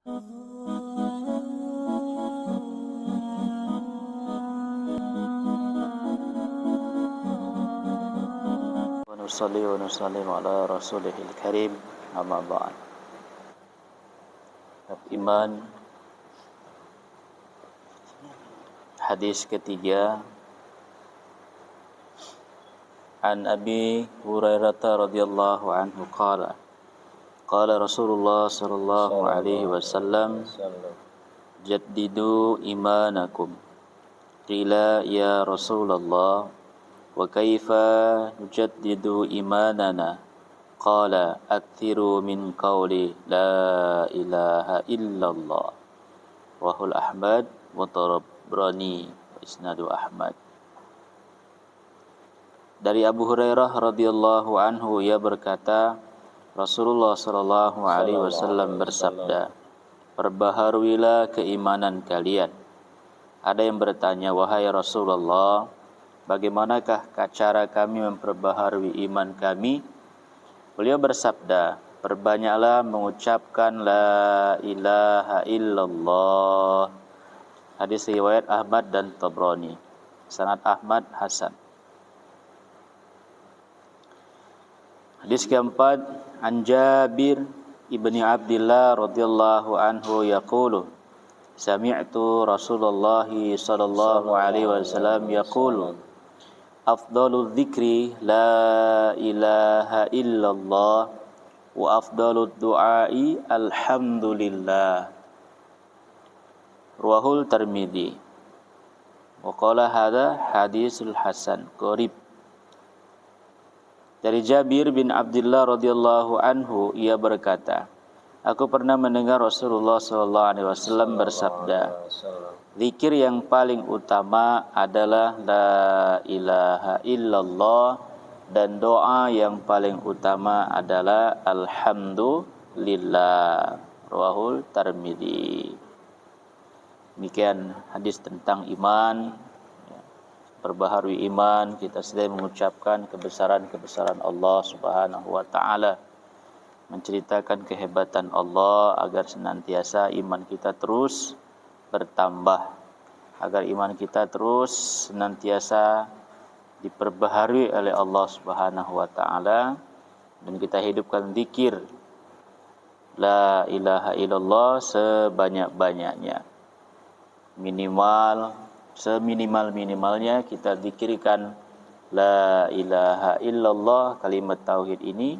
Wa nusalli wa nusallim ala rasulihil karim, amma ba'd. Iman, hadis ketiga. An Abi Hurairah radhiyallahu anhu qala qala Rasulullah sallallahu alaihi wasallam jaddidu imanakum. Qila ya Rasulullah wa kaifa nujaddidu imanana? Qala akthiru min qawli la ilaha illallah. Wahul Ahmad wa Tabrani wa isnadu Ahmad. Dari Abu Hurairah radhiyallahu anhu, ia berkata, Rasulullah sallallahu alaihi wasallam bersabda, perbaharuilah keimanan kalian. Ada yang bertanya, wahai Rasulullah, bagaimanakah cara kami memperbaharui iman kami? Beliau bersabda, perbanyaklah mengucapkan la ilaha illallah. Hadis riwayat Ahmad dan Tabrani. Sanad Ahmad hasan. Hadis keempat, an Jabir ibni Abdillah radhiyallahu anhu yaqulu sami'tu Rasulullah sallallahu alaihi wasallam yaqulu afdalul dzikri la ilaha illallah wa afdalud du'ai alhamdulillah. Rawahul Tirmidzi. Wa qala hadza hadisul hasan qarib. Dari Jabir bin Abdullah radhiyallahu anhu, ia berkata, aku pernah mendengar Rasulullah sallallahu alaihi wasallam bersabda, zikir yang paling utama adalah la ilaha illallah, dan doa yang paling utama adalah alhamdulillah. Rawahul Tirmidzi. Demikian hadis tentang iman. Perbaharui iman, kita sedang mengucapkan kebesaran-kebesaran Allah Subhanahu wa taala, menceritakan kehebatan Allah agar senantiasa iman kita terus bertambah, agar iman kita terus senantiasa diperbaharui oleh Allah Subhanahu wa taala, dan kita hidupkan zikir la ilaha illallah sebanyak-banyaknya. Seminimal-minimalnya kita zikirkan la ilaha illallah, kalimat tauhid ini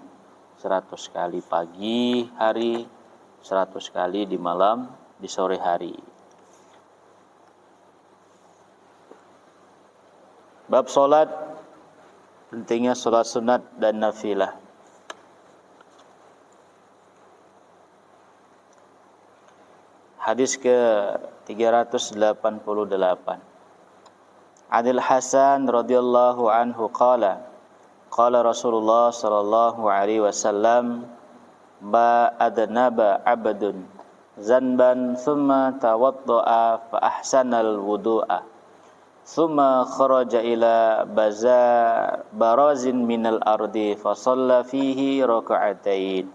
100 kali pagi hari, 100 kali di malam, di sore hari. Bab solat, pentingnya solat sunat dan nafilah. Hadis ke 388. Adil Hasan radhiyallahu anhu qala qala Rasulullah sallallahu alaihi wasallam ba adnaba abdun zanban thumma tawaddaa fa ahsanal wudu'a thumma kharaja ila barazin minal ardi fa shalla fihi raka'atain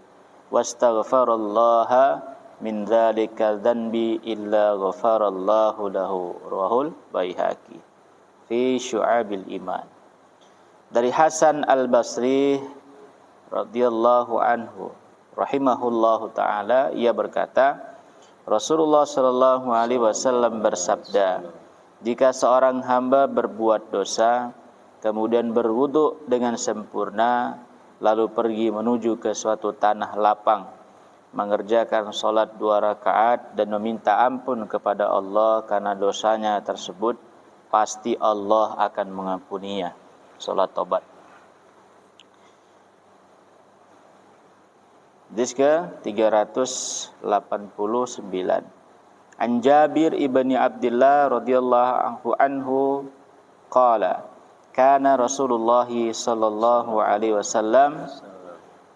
wastaghfarallaha min dzalika dzanbi illa ghafarallahu lahu. Rawahul Baihaqi fi Syu'abil Iman. Dari Hasan Al-Basri radhiyallahu anhu rahimahullahu taala, ia berkata, Rasulullah sallallahu alaihi wasallam bersabda, jika seorang hamba berbuat dosa kemudian berwudu dengan sempurna lalu pergi menuju ke suatu tanah lapang, mengerjakan solat 2 rakaat dan meminta ampun kepada Allah karena dosanya tersebut, pasti Allah akan mengampuninya. Solat tobat. Hadis ke 389. An Jabir ibni Abdillah radhiyallahu anhu qala kana Rasulullah sallallahu alaihi wasallam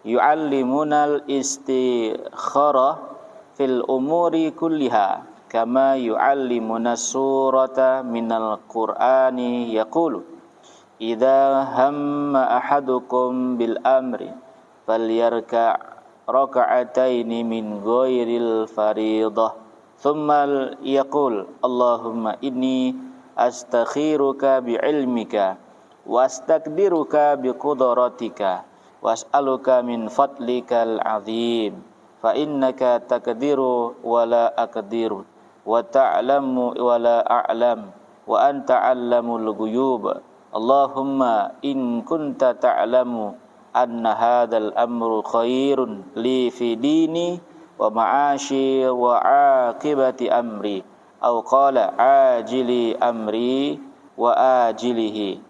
yu'allimunal istikharah fil umuri kulliha kama yu'allimuna surata minal qur'ani yaqulu idza hamma ahadukum bil amri falyarka raka'ataini min ghairil fariidah. Thumma yaqul Allahumma inni astakhiruka bi'ilmika wa astaqdiruka biqudratika wa as'aluka min fadlikal azim fa innaka taqdiru wa la aqdiru wa ta'lamu wa la a'lam wa anta 'allamul ghuyub. Allahumma in kunta ta'lamu anna hadzal amru khairun li fi dini wa ma'ashi wa aqibati amri aw qala ajili amri wa ajilihi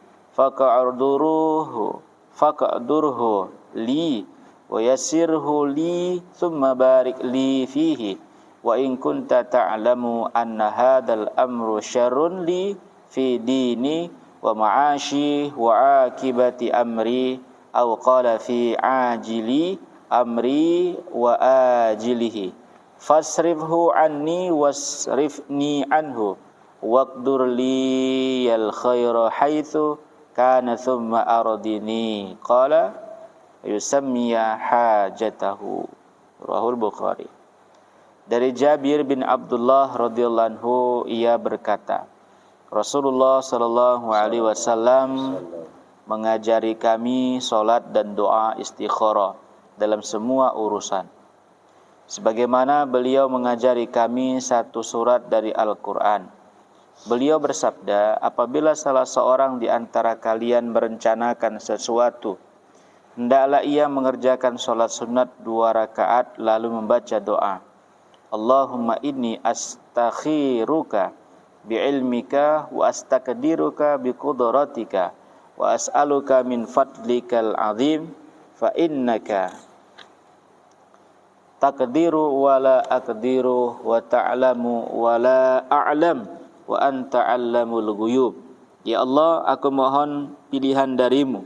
faq'durhu li wa yassirhu li thumma barik li fihi wa in kunta ta'lamu anna hadzal amru syarrun li fi dini wa ma'ashi wa aqibati amri aw qala fi ajili amri wa ajilihi fasrifhu anni wasrifni anhu waqdur li al khaira haitsu kana thumma ardini qala yusammiya hajatahu. Rahul Bukhari. Dari Jabir bin Abdullah radhiyallahu anhu, ia berkata, Rasulullah sallallahu alaihi wasallam mengajari kami salat dan doa istikharah dalam semua urusan. Sebagaimana beliau mengajari kami satu surat dari Al-Quran. Beliau bersabda, apabila salah seorang di antara kalian merencanakan sesuatu, hendaklah ia mengerjakan salat sunat 2 rakaat lalu membaca doa. Allahumma inni astakhiruka bi'ilmika wa astaqdiruka biqudratika wa as'aluka min fadlikal azim fa innaka taqdiru wa la aqdiru wa ta'lamu wa la a'lam wa anta 'allamul ghuyub. Ya Allah, aku mohon pilihan darimu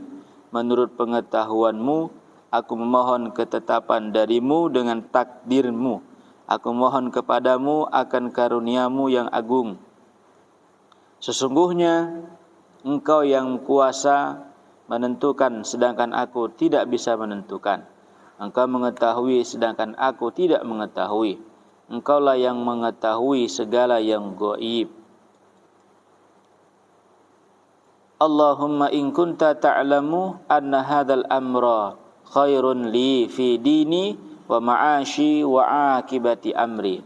menurut pengetahuanmu, aku memohon ketetapan darimu dengan takdirmu, aku mohon kepadamu akan karuniamu yang agung. Sesungguhnya Engkau yang kuasa menentukan sedangkan aku tidak bisa menentukan. Engkau mengetahui sedangkan aku tidak mengetahui. Engkaulah yang mengetahui segala yang gaib. Allahumma in kunta ta'lamu anna hadzal amra khairun li fi dini wa ma'ashi wa akibati amri.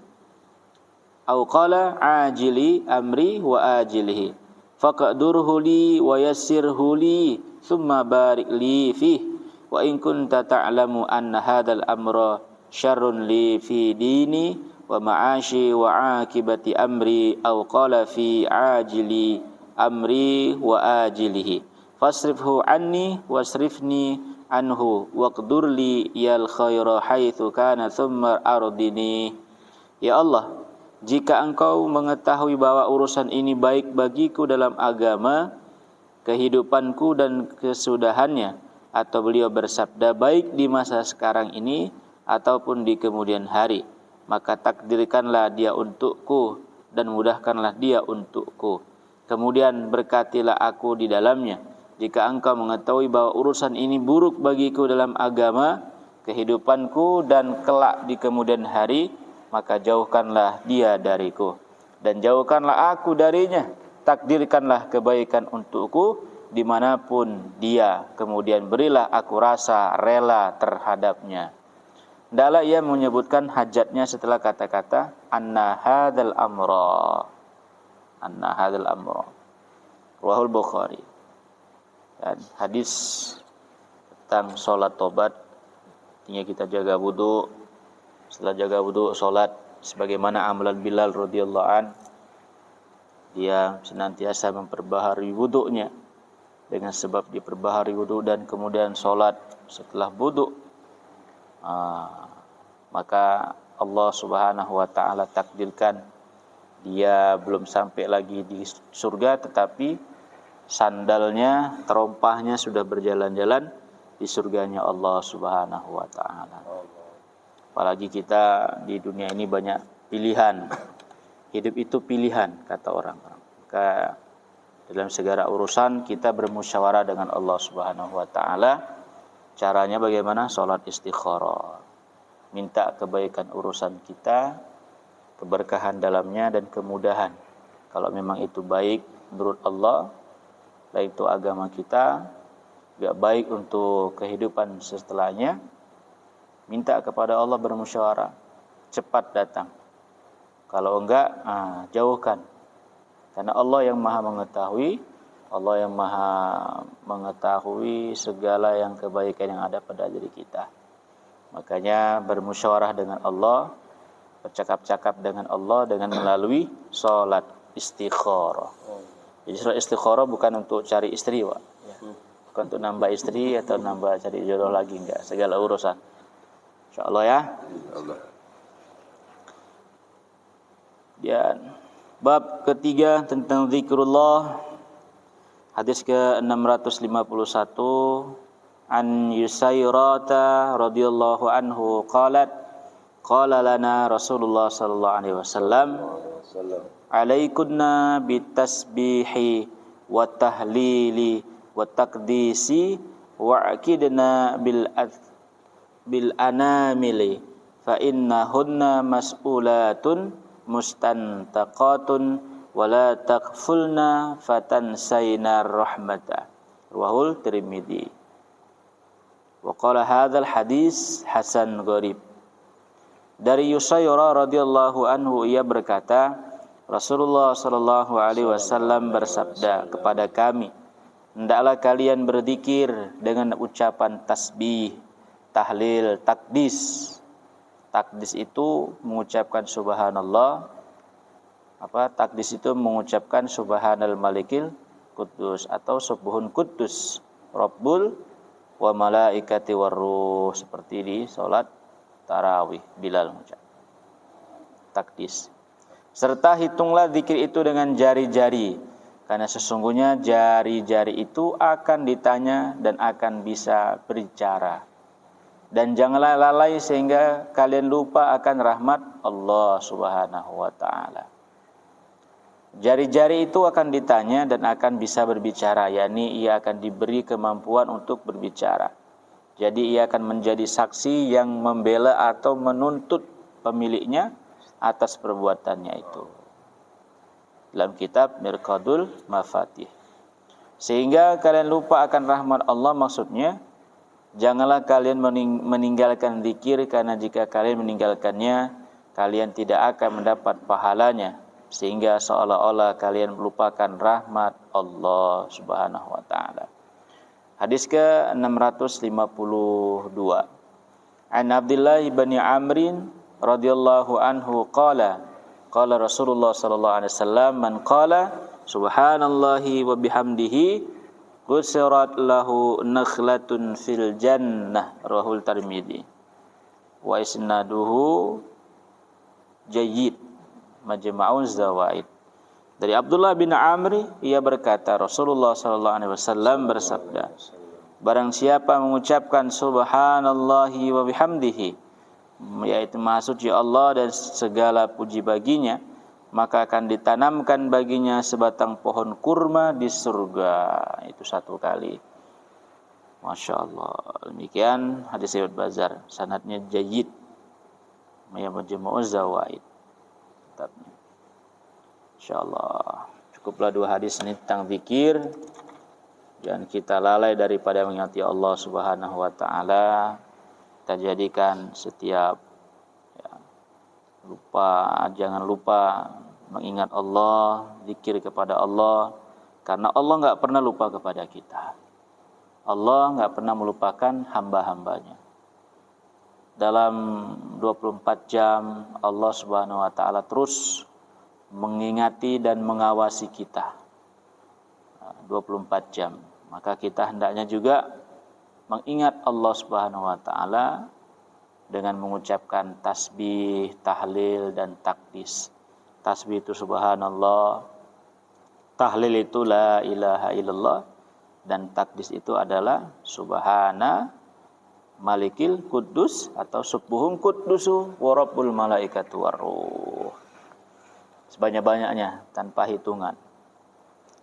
Au qala ajili amri wa ajilihi. Faqdurhu li wa yassirhu li thumma barik li fihi wa in kunta ta'lamu anna hadzal amra syarrun li fi dini wa ma'ashi wa akibati amri aw qala fi ajili amri wa ajilihi fasrifhu anni wasrifni anhu waqdur li yal khaira haitsu kana thumma ardini. Ya Allah, jika Engkau mengetahui bahwa urusan ini baik bagiku dalam agama, kehidupanku dan kesudahannya, atau beliau bersabda baik di masa sekarang ini ataupun di kemudian hari, maka takdirkanlah dia untukku dan mudahkanlah dia untukku. Kemudian berkatilah aku di dalamnya. Jika Engkau mengetahui bahwa urusan ini buruk bagiku dalam agama, kehidupanku dan kelak di kemudian hari, maka jauhkanlah dia dariku dan jauhkanlah aku darinya. Takdirkanlah kebaikan untukku dimanapun dia, kemudian berilah aku rasa rela terhadapnya. Hendaklah ia menyebutkan hajatnya setelah kata-kata anna hadzal amra. Anna hadzal amra. Rahul Bukhari. Dan hadis tentang salat tobat, artinya kita jaga wudu. Setelah jaga wudu, salat sebagaimana amalan Bilal radhiyallahu an, dia senantiasa memperbaharui wudunya dengan sebab diperbaharui wudu dan kemudian salat setelah wudu. Maka Allah Subhanahu wa taala takdirkan dia belum sampai lagi di surga, tetapi sandalnya, terompahnya sudah berjalan-jalan di surganya Allah Subhanahu wa taala. Apalagi kita di dunia ini banyak pilihan. Hidup itu pilihan, kata orang-orang. Maka dalam segala urusan kita bermusyawarah dengan Allah Subhanahu wa taala. Caranya bagaimana? Salat istikharah. minta kebaikan urusan kita, keberkahan dalamnya dan kemudahan. Kalau memang itu baik menurut Allah, baik itu agama kita, juga baik untuk kehidupan setelahnya, minta kepada Allah bermusyawarah, cepat datang. Kalau enggak, jauhkan. Karena Allah yang maha mengetahui, Allah yang maha mengetahui segala yang kebaikan yang ada pada diri kita. Makanya bermusyawarah dengan Allah, bercakap-cakap dengan Allah dengan melalui salat istikharah. Jadi salat istikharah bukan untuk cari istri, Pak. Bukan untuk nambah istri atau nambah cari jodoh lagi, enggak. Segala urusan. Insyaallah ya. Insyaallah. Dan bab ketiga tentang zikrullah, hadis ke-651, an Yusayrata radhiyallahu anhu qalat qala lana Rasulullah sallallahu alaihi wasallam alaikunna bitasbihi wa tahlili wa taqdisi wa aqidna bil anamili fa innahunna mas'ulatun mustantaqatun wala taqfulna fatansayna rahmata. Rawahul Tirmidzi. Wa qala hadzal hadis hasan gharib. Dari Yusayrah radhiyallahu anhu, ia berkata, Rasulullah sallallahu alaihi wasallam bersabda kepada kami, hendaklah kalian berzikir dengan ucapan tasbih, tahlil, takdis. Takdis itu mengucapkan subhanallah. Takdis itu mengucapkan subhanal malikil quddus atau subuhun quddus rabbul wa malaikati warruh, seperti di salat tarawih Bilal mengucap takdis. Serta hitunglah zikir itu dengan jari-jari, karena sesungguhnya jari-jari itu akan ditanya dan akan bisa berbicara. Dan janganlah lalai sehingga kalian lupa akan rahmat Allah Subhanahu wa taala. Jari-jari itu akan ditanya dan akan bisa berbicara, yakni ia akan diberi kemampuan untuk berbicara. Jadi ia akan menjadi saksi yang membela atau menuntut pemiliknya atas perbuatannya itu. Dalam kitab Mirqadul Mafatih. Sehingga kalian lupa akan rahmat Allah, maksudnya janganlah kalian meninggalkan zikir, karena jika kalian meninggalkannya, kalian tidak akan mendapat pahalanya, sehingga seolah-olah kalian melupakan rahmat Allah Subhanahu wa taala. Hadis ke-652. An Abdullah bin Amr radhiyallahu anhu qala Rasulullah sallallahu alaihi wasallam, man qala subhanallahi wa bihamdihi Qusirat lahu nakhlatun fil jannah. Rawahul Tirmidzi. Wa isnaduhu jayyid. Majma'un Zawaid. Dari Abdullah bin Amr, ia berkata, Rasulullah sallallahu alaihi wasallam bersabda, barang siapa mengucapkan subhanallahi wa bihamdihi, yaitu maha suci Allah dan segala puji baginya, maka akan ditanamkan baginya sebatang pohon kurma di surga. Itu satu kali. Masya Allah. Demikian hadis riwayat Bazar. Sanadnya jayyid. Majma'u Zawaid. Insya Allah. Cukuplah dua hadis ini tentang zikir. Jangan kita lalai daripada mengingati Allah Subhanahu wa taala. Kita jadikan setiap jangan lupa mengingat Allah, zikir kepada Allah, karena Allah enggak pernah lupa kepada kita. Allah enggak pernah melupakan hamba-hambanya. Dalam 24 jam Allah Subhanahu wa taala terus mengingati dan mengawasi kita. 24 jam. Maka kita hendaknya juga mengingat Allah Subhanahu wa taala dengan mengucapkan tasbih, tahlil dan takdis. Tasbih itu subhanallah, tahlil itu la ilaha illallah, dan takdis itu adalah subhana malikil quddus atau subuhun quddusu wa rabbul malaikati warruh. Sebanyak-banyaknya tanpa hitungan.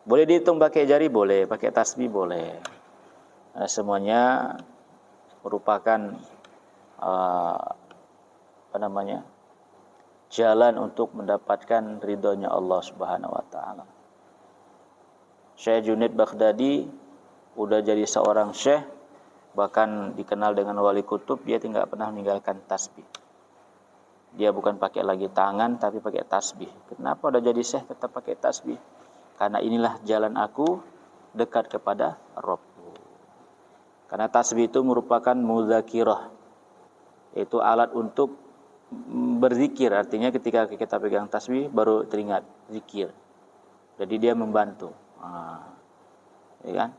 Boleh dihitung pakai jari, boleh, pakai tasbih boleh. Semuanya merupakan jalan untuk mendapatkan ridhonya Allah Subhanahu wa taala. Syekh Junaid Baghdadi udah jadi seorang syekh, bahkan dikenal dengan wali kutub, dia tidak pernah meninggalkan tasbih. Dia bukan pakai lagi tangan tapi pakai tasbih. Kenapa udah jadi syekh tetap pakai tasbih? Karena inilah jalan aku dekat kepada Rabbku. Karena tasbih itu merupakan mudzakirah, yaitu alat untuk berzikir. Artinya ketika kita pegang tasbih baru teringat zikir. Jadi dia membantu. Ya kan?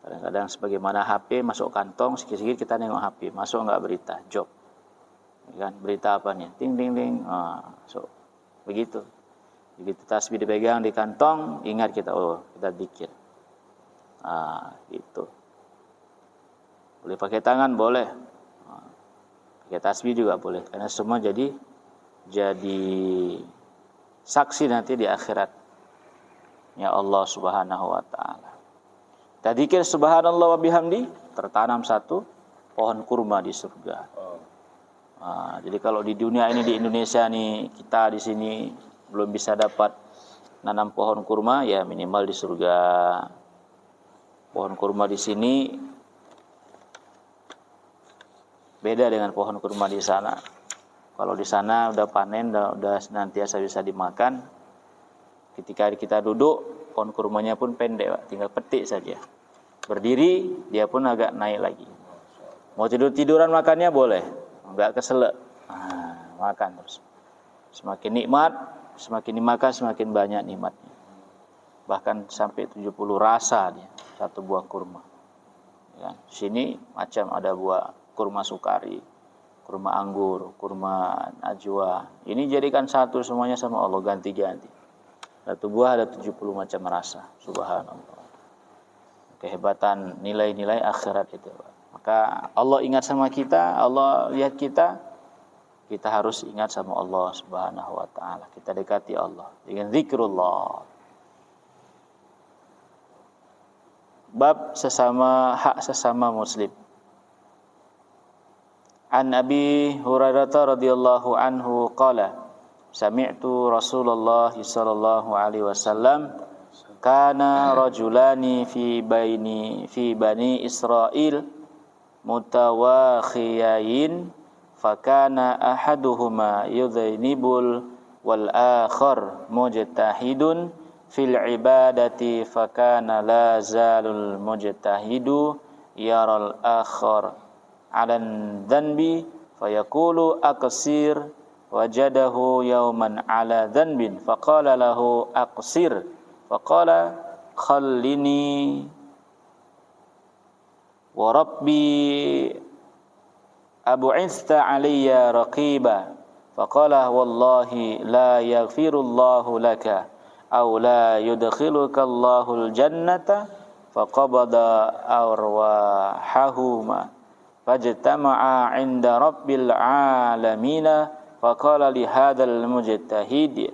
Kadang-kadang sebagaimana HP masuk kantong, sedikit-sedikit kita nengok HP, masuk enggak berita, job. Ya kan? Berita apa nih? Ting ting ting. So begitu. Begitu tasbih dipegang di kantong, ingat kita, kita zikir. Gitu. Boleh pakai tangan, boleh. Pakai tasbih juga boleh, karena semua jadi saksi nanti di akhirat. Ya Allah Subhanahu wa taala. Kita zikir subhanallah wa bihamdi, tertanam satu pohon kurma di surga. Jadi kalau di dunia ini, di Indonesia nih, kita di sini belum bisa dapat nanam pohon kurma, ya minimal di surga. Pohon kurma di sini beda dengan pohon kurma di sana. Kalau di sana udah panen, udah senantiasa bisa dimakan. Ketika kita duduk, pohon kurmanya pun pendek, Pak. Tinggal petik saja. Berdiri, dia pun agak naik lagi. Mau tidur-tiduran makannya boleh, enggak keselak. Makan terus. Semakin nikmat, semakin dimakan, semakin banyak nikmatnya. Bahkan sampai 70 rasa dia, satu buah kurma. Ya, sini macam ada buah kurma sukari, kurma anggur, kurma najwa. Ini jadikan satu semuanya sama Allah, ganti-ganti. Satu buah ada 70 macam rasa. Subhanallah. Kehebatan nilai-nilai akhirat itu. Maka Allah ingat sama kita, Allah lihat kita, kita harus ingat sama Allah Subhanahu wa taala. Kita dekati Allah dengan zikrullah. Bab hak sesama muslim. An Abi Hurairah radhiyallahu anhu qala sami'tu Rasulullah sallallahu alaihi wasallam kana rajulani fi bani Israil mutawakhiyain fakana ahaduhuma yudhainibul wal akhar mujtahidun fil ibadati fakana la zalul mujtahidu yaral akhar 'alan dhanbi fayaqulu aqsir wajadahu yawman ala dhanbin faqala lahu aqsir faqala khallini wa rabbi abu'ithta alayya raqiba faqala wallahi la yaghfirullahu laka aw la yudkhiluka Allahul jannata faqabada arwahahuma fajtama'a 'inda rabbil alamina faqala li hadzal mujtahid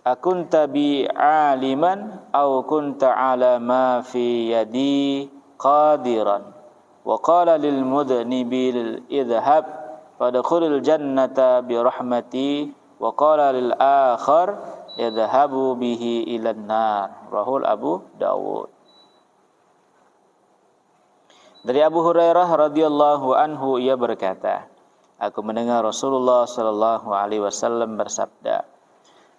akunta bi 'aliman aw kunta 'ala ma fi yadi qadiran wa qala lil mudhnibi idhhab fadkhulil jannata bi rahmati wa qala lil akhar idhhabu bihi ilan nar. Rahul Abu Dawud. Dari Abu Hurairah radhiyallahu anhu, ia berkata, aku mendengar Rasulullah sallallahu alaihi wasallam bersabda,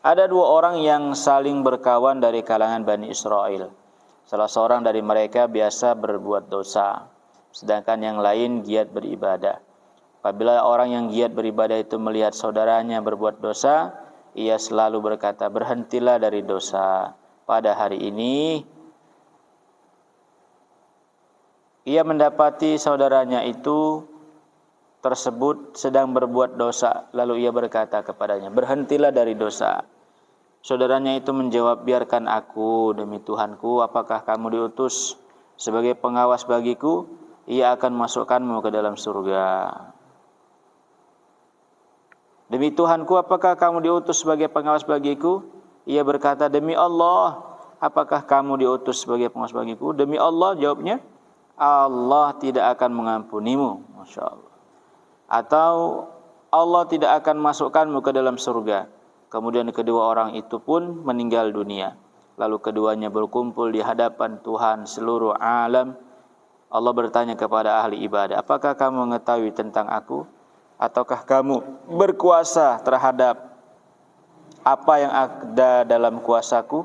ada dua orang yang saling berkawan dari kalangan Bani Israel. Salah seorang dari mereka biasa berbuat dosa, sedangkan yang lain giat beribadah. Apabila orang yang giat beribadah itu melihat saudaranya berbuat dosa, ia selalu berkata, berhentilah dari dosa. Pada hari ini ia mendapati saudaranya itu tersebut sedang berbuat dosa, lalu ia berkata kepadanya, berhentilah dari dosa. Saudaranya itu menjawab, biarkan aku, demi Tuhanku, apakah kamu diutus sebagai pengawas bagiku? Ia akan masukkanmu ke dalam surga. Demi Tuhanku, apakah kamu diutus sebagai pengawas bagiku? Ia berkata, demi Allah, apakah kamu diutus sebagai pengawas bagiku? Demi Allah, jawabnya, Allah tidak akan mengampunimu. Masya Allah. Atau Allah tidak akan masukkanmu ke dalam surga. Kemudian kedua orang itu pun meninggal dunia. Lalu keduanya berkumpul di hadapan Tuhan seluruh alam. Allah bertanya kepada ahli ibadah, apakah kamu mengetahui tentang aku? Ataukah kamu berkuasa terhadap apa yang ada dalam kuasaku?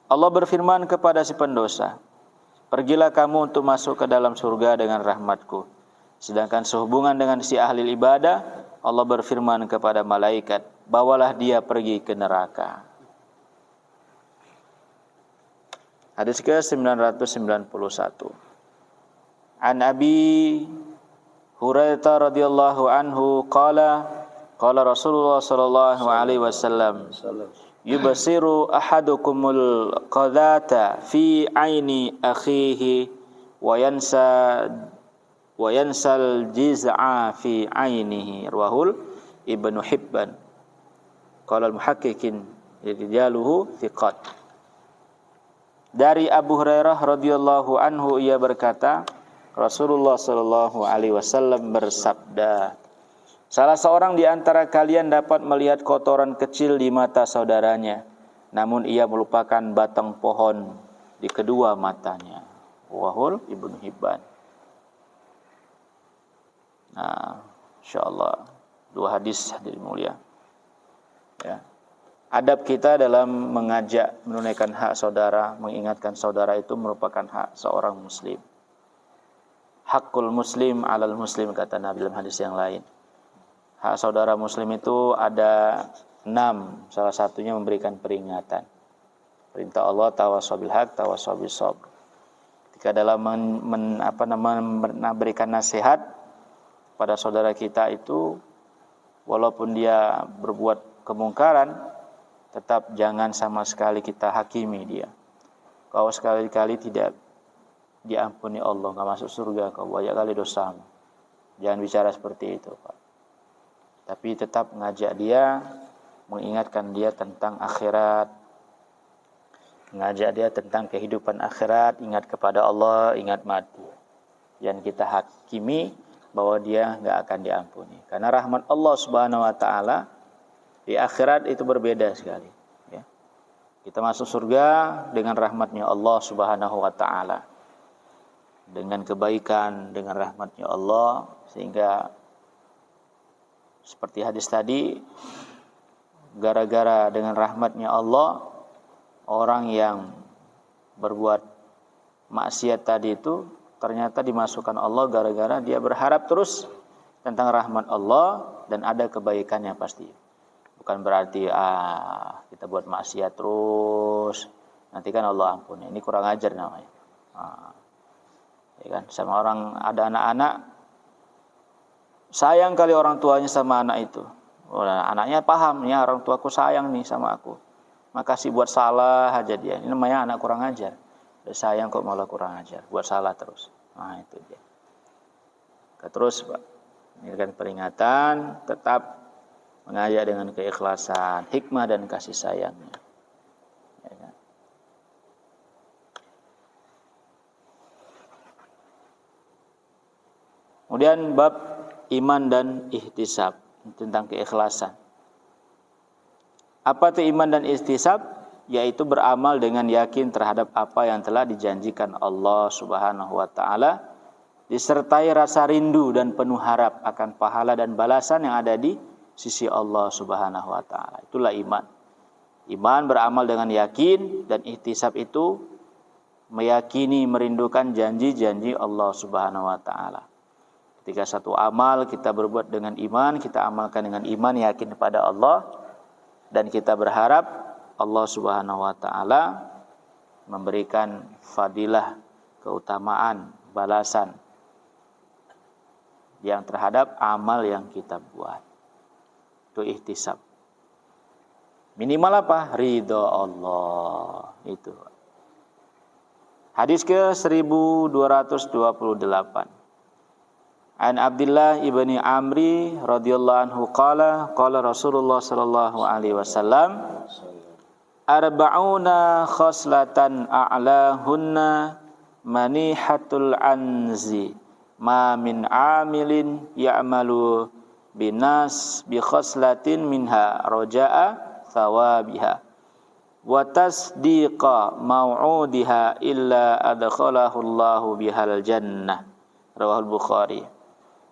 Allah berfirman kepada si pendosa, pergilah kamu untuk masuk ke dalam surga dengan rahmatku. Sedangkan sehubungan dengan si ahli ibadah, Allah berfirman kepada malaikat, bawalah dia pergi ke neraka. Hadis ke-991. An Abi Hurairah radhiyallahu anhu qala Rasulullah sallallahu alaihi wasallam yubasiru ahadukumul qadata fi aini akhihi wa yansal jiz'a fi ainihi rawahul Ibnu Hibban. Qala al-muhaqqiqin rijaluhu thiqat. Dari Abu Hurairah radhiyallahu anhu ia berkata, Rasulullah sallallahu alaihi wasallam bersabda, salah seorang di antara kalian dapat melihat kotoran kecil di mata saudaranya, namun ia melupakan batang pohon di kedua matanya. Wahul Ibnu Hibban. Nah, insyaallah dua hadis hadirin mulia. Ya. Adab kita dalam mengajak menunaikan hak saudara, mengingatkan saudara itu merupakan hak seorang muslim. Hakul muslim alal muslim kata Nabi dalam hadis yang lain. Hak saudara muslim itu ada 6, salah satunya memberikan peringatan. Perintah Allah tawasabil haq tawasabil sabr. Ketika dalam memberikan nasihat pada saudara kita itu, walaupun dia berbuat kemungkaran, tetap jangan sama sekali kita hakimi dia. Kau sekali-kali tidak diampuni Allah, enggak masuk surga, kau banyak kali dosamu. Jangan bicara seperti itu, Pak. Tapi tetap ngajak dia, mengingatkan dia tentang akhirat, ngajak dia tentang kehidupan akhirat, ingat kepada Allah, ingat mati. Jangan kita hakimi bahwa dia enggak akan diampuni. Karena rahmat Allah Subhanahu wa taala di akhirat itu berbeda sekali. Ya. Kita masuk surga dengan rahmatnya Allah Subhanahu wa ta'ala. Dengan kebaikan, dengan rahmatnya Allah. Sehingga seperti hadis tadi, gara-gara dengan rahmatnya Allah, orang yang berbuat maksiat tadi itu ternyata dimasukkan Allah gara-gara dia berharap terus tentang rahmat Allah dan ada kebaikannya pasti. Bukan berarti kita buat maksiat terus nanti kan Allah ampuni. Ini kurang ajar namanya. Ya kan, sama orang ada anak-anak sayang kali orang tuanya sama anak itu. Anaknya paham ya orang tuaku sayang nih sama aku. Makasih buat salah aja dia. Ini namanya anak kurang ajar. Sayang kok malah kurang ajar, buat salah terus. Nah itu dia. Terus Pak, ini kan peringatan, tetap mengajak dengan keikhlasan, hikmah dan kasih sayangnya. Ya kan? Kemudian bab iman dan ihtisab tentang keikhlasan. Apa itu iman dan ihtisab? Yaitu beramal dengan yakin terhadap apa yang telah dijanjikan Allah Subhanahu wa taala, disertai rasa rindu dan penuh harap akan pahala dan balasan yang ada di sisi Allah Subhanahu wa taala. Itulah iman. Iman beramal dengan yakin, dan ihtisab itu meyakini, merindukan janji-janji Allah Subhanahu wa taala. Ketika satu amal kita berbuat dengan iman, kita amalkan dengan iman, yakin kepada Allah, dan kita berharap Allah Subhanahu wa taala memberikan fadilah, keutamaan, balasan yang terhadap amal yang kita buat. Itu ihtisab. Minimal apa? Ridho Allah. Itu. Hadis ke 1228. An Abdullah ibni Amri radhiyallahu anhu qala Rasulullah sallallahu alaihi wasallam arba'una khoslatan a'lahunna manihatul anzi ma min amilin ya'malu binas bi khaslatin minha raja'a thawabiha wa tasdiqa mau'udiha illa adkhalahu Allahu bihal jannah. Rawahul Bukhari.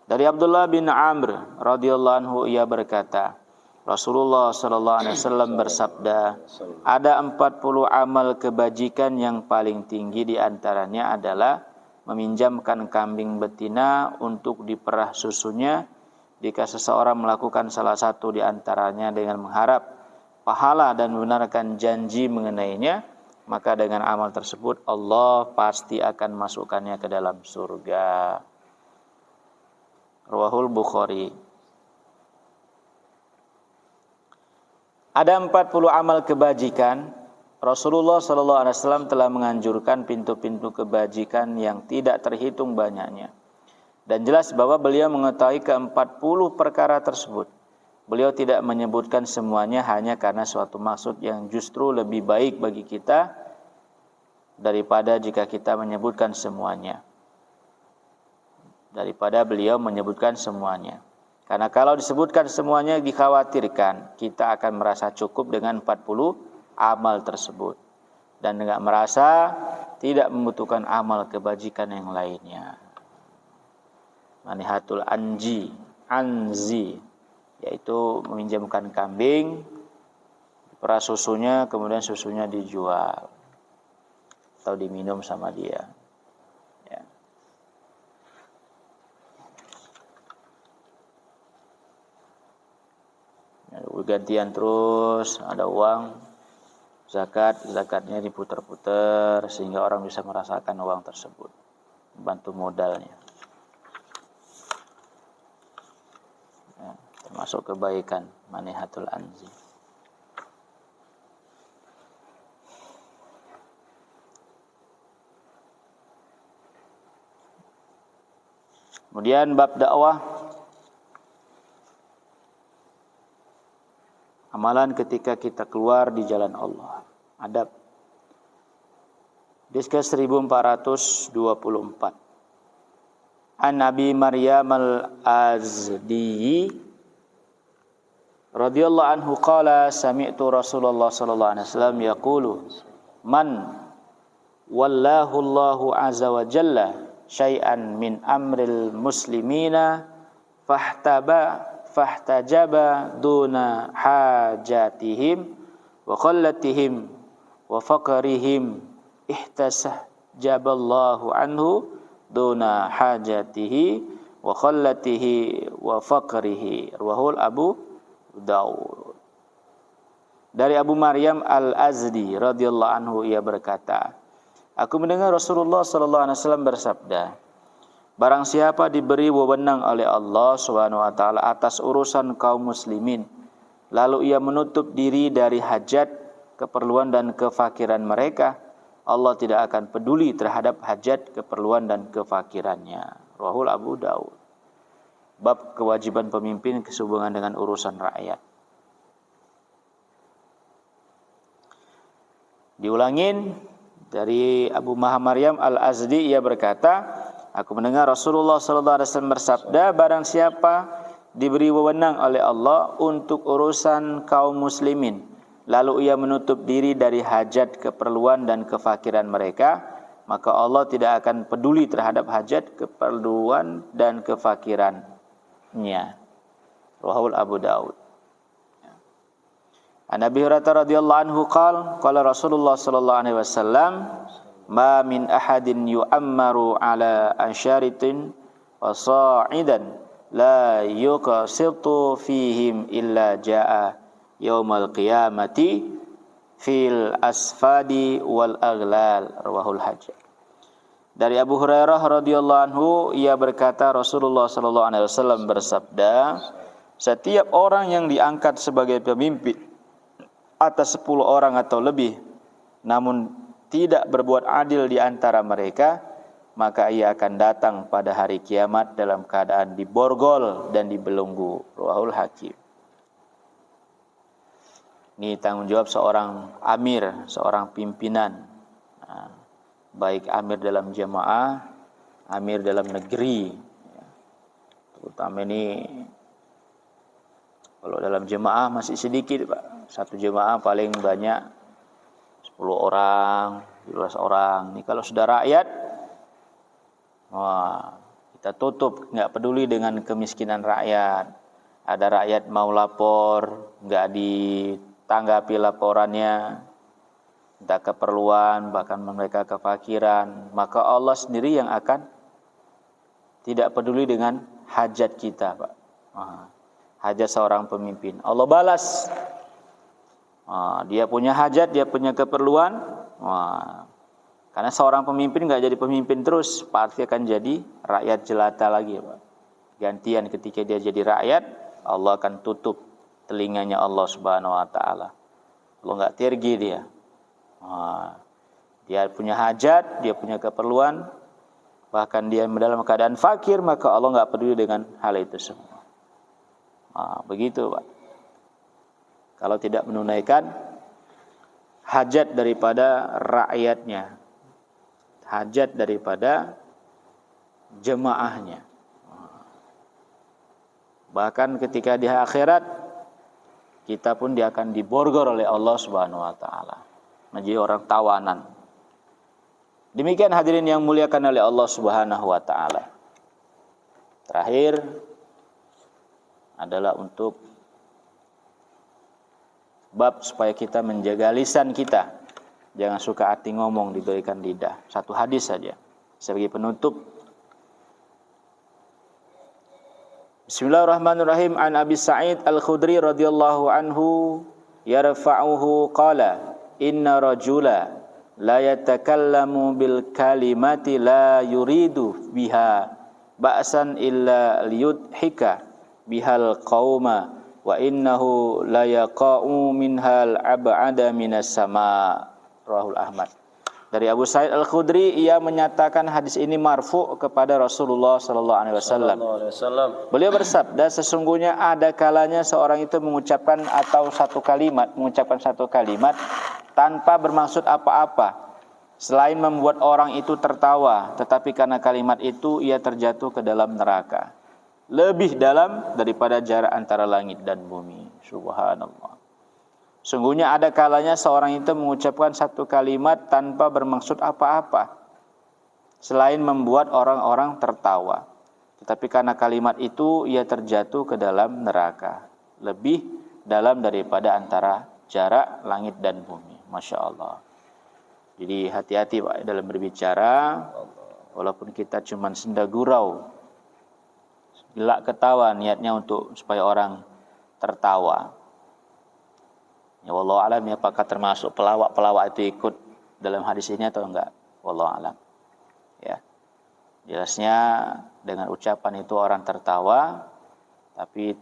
Dari Abdullah bin Amr radhiyallahu anhu ia berkata, Rasulullah sallallahu alaihi wasallam bersabda, ada 40 amal kebajikan yang paling tinggi di antaranya adalah meminjamkan kambing betina untuk diperah susunya. Jika seseorang melakukan salah satu di antaranya dengan mengharap pahala dan membenarkan janji mengenainya, maka dengan amal tersebut Allah pasti akan masukkannya ke dalam surga. Rawahul Bukhari. Ada 40 amal kebajikan. Rasulullah SAW telah menganjurkan pintu-pintu kebajikan yang tidak terhitung banyaknya. Dan jelas bahwa beliau mengetahui ke-40 perkara tersebut. Beliau tidak menyebutkan semuanya hanya karena suatu maksud yang justru lebih baik bagi kita daripada jika kita menyebutkan semuanya. Daripada beliau menyebutkan semuanya. Karena kalau disebutkan semuanya dikhawatirkan kita akan merasa cukup dengan 40 amal tersebut. Dan tidak merasa tidak membutuhkan amal kebajikan yang lainnya. Manihatul anzi, yaitu meminjamkan kambing, diperah susunya, kemudian susunya dijual atau diminum sama dia. Ya. Gantian terus, ada uang zakatnya diputar-putar sehingga orang bisa merasakan uang tersebut, bantu modalnya. Ya, termasuk kebaikan manihatul anzi. Kemudian bab dakwah, amalan ketika kita keluar di jalan Allah. Adab. Hadis ke 1424. An Nabi Maryam al-Azdi radhiyallahu anhu qala sami'tu Rasulullah sallallahu alaihi wasallam yaqulu man wallahu Allahu azza wa jalla syai'an min amril muslimina fahtajaba duna hajatihim wa qallatihim wa faqrihim ihtasajaballahu anhu duna hajatihi wa qallatihi wa faqrihi. Rawahul Abu Daud. Dari Abu Maryam al-Azdi radhiyallahu anhu ia berkata, aku mendengar Rasulullah sallallahu alaihi wasallam bersabda, barang siapa diberi wewenang oleh Allah Subhanahu wa taala atas urusan kaum muslimin, lalu ia menutup diri dari hajat, keperluan dan kefakiran mereka, Allah tidak akan peduli terhadap hajat, keperluan dan kefakirannya. Rawahul Abu Daud. Bab kewajiban pemimpin sehubungan dengan urusan rakyat. Diulangin dari Abu Maryam al-Azdi ia berkata, aku mendengar Rasulullah sallallahu alaihi wasallam bersabda, barang siapa diberi wewenang oleh Allah untuk urusan kaum muslimin, lalu ia menutup diri dari hajat, keperluan dan kefakiran mereka, maka Allah tidak akan peduli terhadap hajat, keperluan dan kefakirannya. Rawahul Abu Daud. An Abi Hurairah radhiyallahu anhu qala Rasulullah sallallahu alaihi wasallam, ma min ahadin yu'ammaru ala ansyaritin wa sa'idan la yuqsitu fihim illa jaa yaumal qiyamati fil asfadi wal aghlal. Rawahul Hajj. Dari Abu Hurairah radhiyallahu anhu ia berkata, Rasulullah sallallahu alaihi wasallam bersabda, setiap orang yang diangkat sebagai pemimpin atas 10 orang atau lebih, namun tidak berbuat adil di antara mereka, maka ia akan datang pada hari kiamat dalam keadaan diborgol dan dibelenggu. Rawahul Hakim. Ini tanggung jawab seorang amir, seorang pimpinan, baik amir dalam jamaah amir dalam negeri, terutama ini kalau dalam jemaah masih sedikit Pak, satu jemaah paling banyak 10 orang, 12 orang. Ini kalau sudah rakyat, wah, kita tutup, nggak peduli dengan kemiskinan rakyat. Ada rakyat mau lapor, nggak ditanggapi laporannya, minta keperluan, bahkan mereka kefakiran, maka Allah sendiri yang akan tidak peduli dengan hajat kita, Pak. Hajat seorang pemimpin, Allah balas. Dia punya hajat, dia punya keperluan. Karena seorang pemimpin nggak jadi pemimpin terus, pasti akan jadi rakyat jelata lagi, Pak. Gantian ketika dia jadi rakyat, Allah akan tutup telinganya Allah Subhanahu Wa Taala. Allah nggak tergi dia. Dia punya hajat, dia punya keperluan, bahkan dia dalam keadaan fakir, maka Allah nggak peduli dengan hal itu semua. Begitu, Pak. Kalau tidak menunaikan hajat daripada rakyatnya, hajat daripada jemaahnya. Bahkan ketika di akhirat, kita pun dia akan diborgor oleh Allah Subhanahu Wa Taala, menjadi orang tawanan. Demikian hadirin yang muliakan oleh Allah Subhanahu Wa Taala. Terakhir adalah untuk bab supaya kita menjaga lisan kita, jangan suka hati ngomong diberikan lidah. Satu hadis saja sebagai penutup. Bismillahirrahmanirrahim. An Abi Sa'id Al-Khudri radhiyallahu anhu yarfa'uhu qala inna rajula la yatakallamu bil kalimati la yuridu biha ba'san illa liyudhika bihal qauma wa innahu la yaqa'u minhal ab'ada minas sama. Rahul Ahmad. Dari Abu Sa'id Al-Khudri, ia menyatakan hadis ini marfu' kepada Rasulullah sallallahu alaihi wasallam. Beliau bersabda, sesungguhnya ada kalanya seorang itu mengucapkan satu kalimat tanpa bermaksud apa-apa selain membuat orang itu tertawa, tetapi karena kalimat itu ia terjatuh ke dalam neraka, lebih dalam daripada jarak antara langit dan bumi. Subhanallah. Sungguhnya ada kalanya seorang itu mengucapkan satu kalimat tanpa bermaksud apa-apa selain membuat orang-orang tertawa, tetapi karena kalimat itu ia terjatuh ke dalam neraka, lebih dalam daripada antara jarak langit dan bumi. Masya Allah. Jadi hati-hati Pak dalam berbicara, walaupun kita cuma senda gurau, gelak ketawa, niatnya untuk supaya orang tertawa. Ya wallahu alam, ya apakah termasuk pelawak itu ikut dalam hadis ini atau enggak? Wallahu alam. Ya. Jelasnya dengan ucapan itu orang tertawa, tapi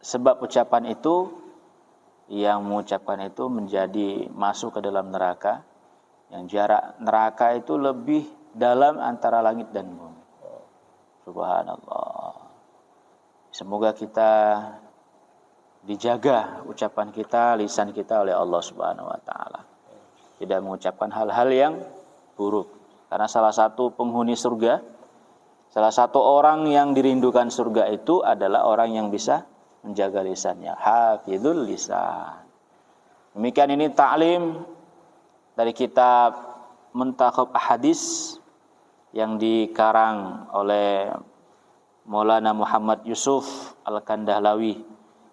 sebab ucapan itu yang mengucapkan itu menjadi masuk ke dalam neraka, yang jarak neraka itu lebih dalam antara langit dan bumi. Subhanallah. Semoga kita dijaga ucapan kita, lisan kita oleh Allah Subhanahu Wa Taala, tidak mengucapkan hal-hal yang buruk. Karena salah satu penghuni surga, salah satu orang yang dirindukan surga itu adalah orang yang bisa menjaga lisannya, hafizul lisan. Demikian ini ta'lim dari kitab Muntakhab Ahadits yang dikarang oleh Maulana Muhammad Yusuf Al-Kandahlawi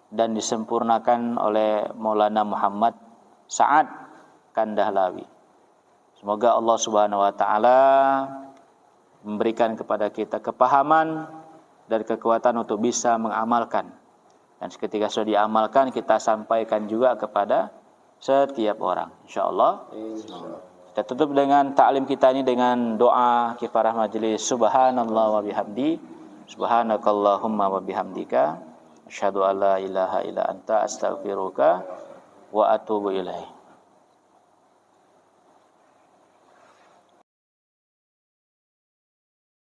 dan disempurnakan oleh Maulana Muhammad Sa'ad Kandahlawi. Semoga Allah Subhanahu Wa Taala memberikan kepada kita kepahaman dan kekuatan untuk bisa mengamalkan. Dan ketika sudah diamalkan, kita sampaikan juga kepada setiap orang, insyaallah. Kita tutup dengan ta'lim kita ini dengan doa kifarah majelis. Subhanallah wa bihamdi, subhanakallahumma wa bihamdika, asyhadu an la ilaha illa anta astaghfiruka wa atubu ilaih.